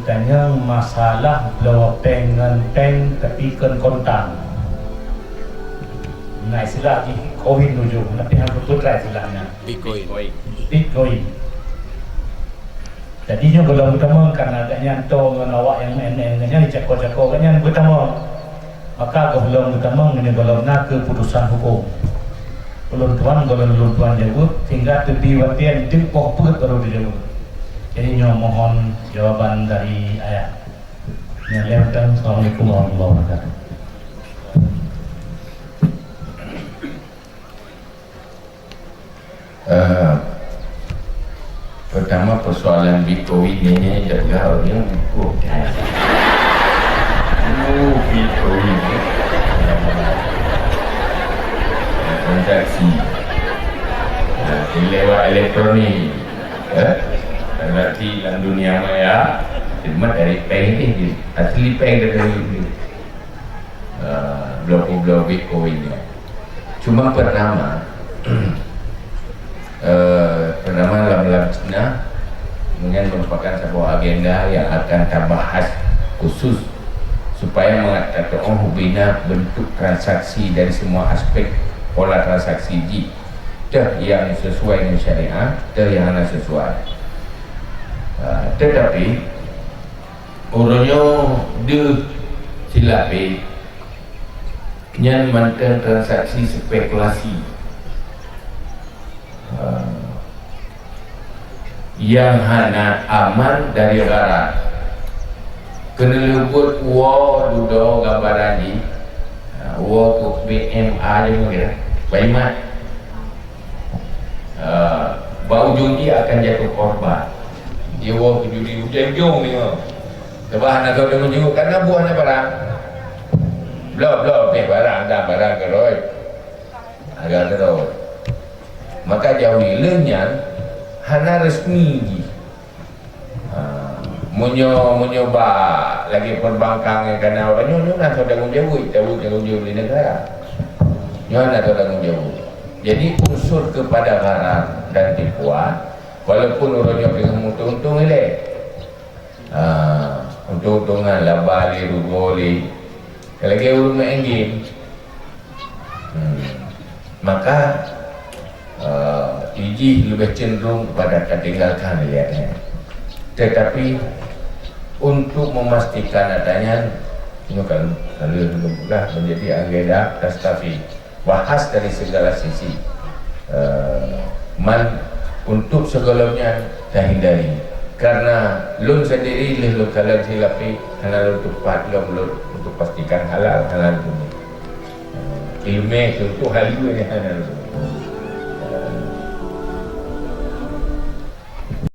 tanya masalah blow pengen peng tapi kan kontan. Nah istilah di Bitcoin nuju, tapi yang betul lah istilahnya. Bitcoin. Jadinya belum bertemu karena adanya to menawak yang NN-nya dicakor-cakor kan yang bertemu. Maka belum bertemu ini belum nak keputusan hukum. Belum tuan belum tuan jawab sehingga terdiwatian itu pokok baru dijawab. Jadi mohon jawaban dari ayah. Nyalewkan. Assalamualaikum warahmatullahi wabarakatuh. Pertama persoalan Bitcoin ini adalah orang buku. Bitcoin transaksi lewat elektronik, berarti dalam dunia maya cuma dari peng ini asli peng dari blok Bitcoin ini. Cuma pertama dalam Cina dengan merupakan sebuah agenda yang akan kita bahas khusus supaya mengatakan bina bentuk transaksi dari semua aspek pola transaksi yang sesuai dengan syariah yang tidak sesuai. Tetapi orangnya dia silapi yang mantan transaksi spekulasi yang hanya aman dari garat kena lebut uang duduk gambaran ni uang tu BMA dia mungkin baimat bau judi akan jatuh korban dia uang judi ujung-ujung ni sebab anak kau dia menjenguk karena buahnya barang belum barang dah barang keroi agak terus maka jauhi lenyan hana resmi menyoba lagi perbankan yang kena orang nak tanggung jawab di negara nak tanggung jawab. Jadi unsur kepada gharar dan tipuan walaupun orangnya pengen untung-untung untung-untungan laba li rugoli lagi urut main maka iji lebih cenderung kepada tertinggalkan lihatnya. Tetapi untuk memastikan adanya ini kan sudah menjadi agenda tastafi bahas dari segala sisi untuk segalanya dah hindari karena lun sendiri lun kalau silapi halal untuk untuk pastikan halal itu ilmu itu hal ini halal